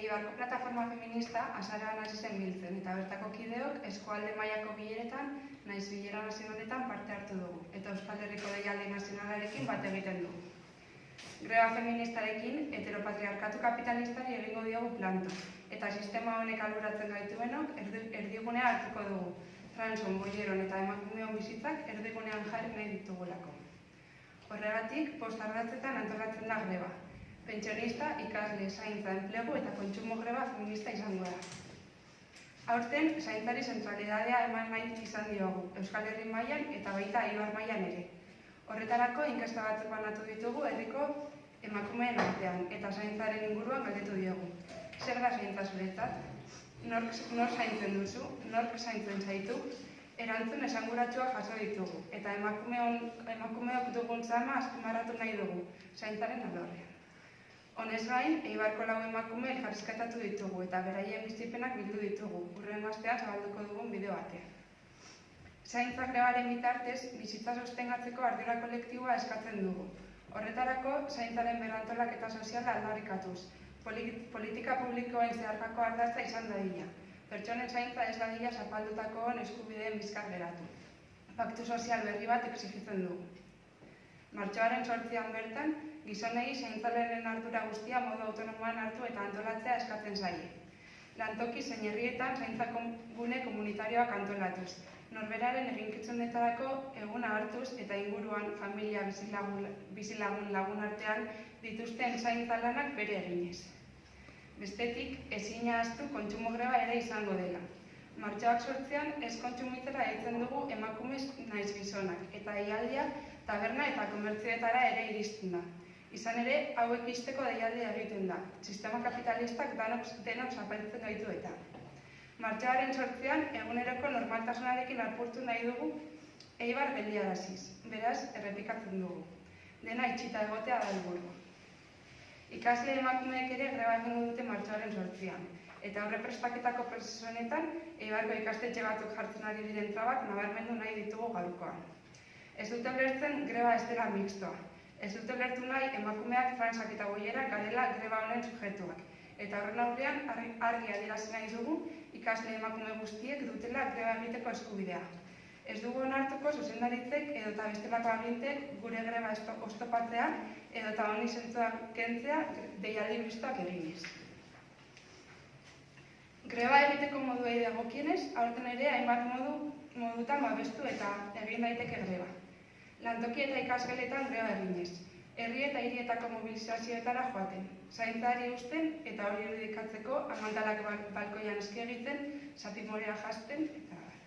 Eibarko plataforma feminista azaroan hasi zen biltzen, eta bertako kideok eskualde mailako bileretan, naiz bilera nazionaletan parte hartu dugu, eta Euskal Herriko Deialdi Nazionalarekin bat egiten dugu. Greba feministarekin heteropatriarkatu kapitalistari egingo diogu planto, eta sistema honek alboratzen gaituenok erdigunea hartuko dugu. Transon, boieron eta emakumeon bizitzak erdigunean jarri nahi ditugulako. Horregatik, postardatzetan antolatzen da greba. Pentsionista, ikasle, zaintza, enplegu eta kontsumo greba feminista izango da. Aurten, zaintzari zentralidadea eman nahi izan diogu, Euskal Herri mailan eta baita Eibar mailan ere. Horretarako, inkesta batzuk banatu ditugu herriko emakumeen artean, eta zaintzaren inguruan galdetu diogu. Zer da zaintza zuretzat? Nor zaintzen duzu? Nork zaintzen zaitu? Erantzun esanguratsua jaso ditugu, eta emakumeok dugun zama azpimarratu nahi dugu, zaintzaren alorrean. Honez gain, Eibarko lau emakume elkarrizketatu ditugu eta beraien bizipenak bildu ditugu, hurrengo astean zabalduko dugun bideo batean. Zaintza grebaren bitartez, bizitza sostengatzeko ardura kolektiboa eskatzen dugu. Horretarako, zaintzaren berrantolaketa soziala aldarrikatuz, politika publikoen zeharkako ardatza izan dadila. Pertsonen zaintza ez dadila zapaldutakoon eskubideen bizkar geratu. Paktu sozial berri bat exigitzen dugu. Martxoaren 8an bertan, gizonei zaintzaren ardura guztia modu autonomoan hartu eta antolatzea eskatzen zaie. Lantoki zein herrietan zaintza gune komunitarioak antolatuz, norberaren eginkizunetarako eguna hartuz eta inguruan familia bizilagun lagun artean dituzten zaintza lanak bere eginez. Bestetik, ezin ahaztu kontsumo greba ere izango dela. Martxoak 8an ez kontsumitzera deitzen dugu emakumez naiz gizonak, eta deialdia taberna eta komertzioetara ere iristen da. Izan ere, hauek izteko deialdia egiten da. Sistema kapitalistak denok zapaltzen gaitu eta. Martxoaren 8an, eguneroko normaltasunarekin apurtu nahi dugu Eibar geldiaraziz. Beraz, errepikatzen dugu. Dena itxita egotea da helburu. Ikasle emakumeek ere greba egingo dute martxoaren 8an. Eta horre prestaketako prozesu honetan, Eibarko ikastetxe batzuk jartzen ari diren trabak nabarmendu nahi ditugu gaurkoan. Ez dute ulertzen greba ez dela mixtoa. Ez dute ulertu nahi emakumeak, transak eta boierak garela greba honen subjektuak. Eta horren aurrean argi adierazi nahi dugu ikasle emakume guztiek dutela greba egiteko eskubidea. Ez dugu onartuko zuzendaritzek edota bestelako agintek gure greba oztopatzea edota honi zentzua kentzea deialdi mistoak eginez. Greba egiteko moduei dagokienez, aurten ere hainbat modutan babestu eta egin daiteke greba. Lantoki eta ikasgeletan greba eginez. Herri eta hirietako mobilizazioetara joaten. Zaintzari uzten eta hori irudikatzeko amaldalak balkoian eski egiten, zapimorea jasten eta abar.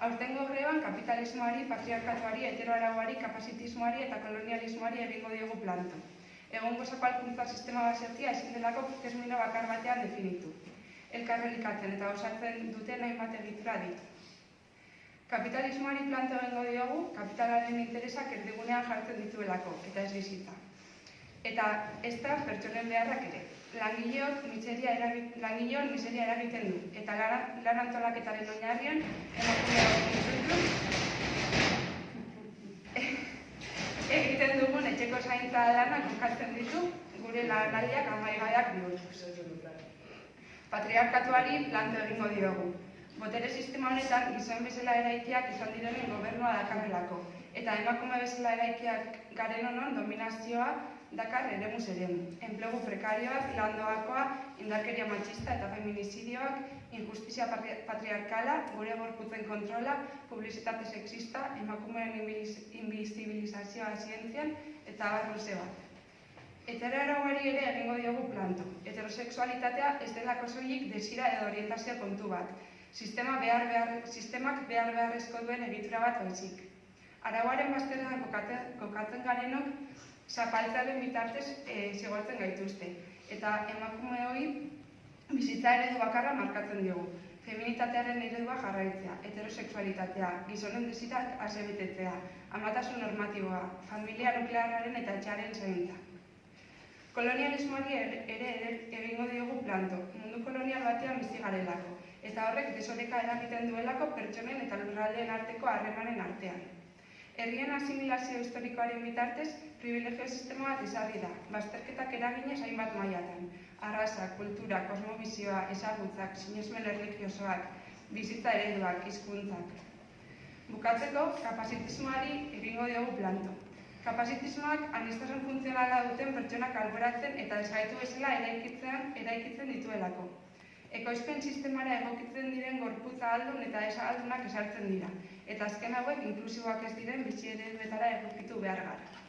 Aurtengo greban kapitalismoari, patriarkatuari, heteroarauari, kapazitismoari eta kolonialismoari egingo diogu planto. Egongo zapalkuntza sistema basertia ezin delako termino bakar batean definitu. Elkarrelikatzen eta osatzen duten hainbat egitura ditu. Kapitalismoari planto egingo diogu, kapitalaren interesak erdigunean jartzen dituelako, eta ez bizitza. Eta ez da pertsonen beharrak ere. Langileon miseria eragiten du, eta lan antolaketaren oinarrian egiten dugun etxeko zaintza lanak kokatzen ditu gure lanaldiak amaigaiak bihurtuz. Patriarkatuari planto egingo diogu. Botere sistema honetan gizon bezala eraikiak izan direnen gobernua dakarrelako, eta emakume bezala eraikiak garen honon dominazioa dakar eremuz eremu. Enplegu prekarioak, landoakoa, indarkeria matxista eta feminizidioak, injustizia patriarkala, gure gorputzen kontrola, publizitate sexista, emakumeen invisibilizazioa zientzian eta abarruze bat. Heteroarauari ere egingo diogu planto. Heterosexualitatea ez delako soilik desira edo orientazio kontu bat. Sistemak behar beharrezko duen egitura bat baizik. Arauaren bazterrean kokatzen garenok zapaltzaren bitartez zigortzen gaituzte. Eta emakume hori bizitza eredu bakarra markatzen diogu. Feminitatearen eredua jarraitzea, heterosexualitatea, gizonen desirak asebetetzea, amatasun normatiboa, familia nuklearraren eta etxearen zaintza. Kolonialismoari ere egingo diogu planto, mundu kolonial batean bizi garelako, eta horrek desoreka eragiten duelako pertsonen eta lurraldeen arteko harremanen artean. Herrien asimilazio historikoaren bitartez, privilegio sistema bat ezarri da, bazterketak eraginez hainbat mailatan. arraza, kultura, kosmobizioa, ezagutzak, sinesmen erlijiosoak, bizitza ereduak, hizkuntzak. Bukatzeko, kapazitismoari egingo diogu planto. Kapazitismoak aniztasun funtzionala duten pertsonak alboratzen eta desgaitu bezala eraikitzen dituelako. Ekoizpen sistemara egokitzen diren gorputza aldun eta ez aldunak esartzen dira, eta azken hauek inklusiboak ez diren bizi ereduetara egokitu behar gara.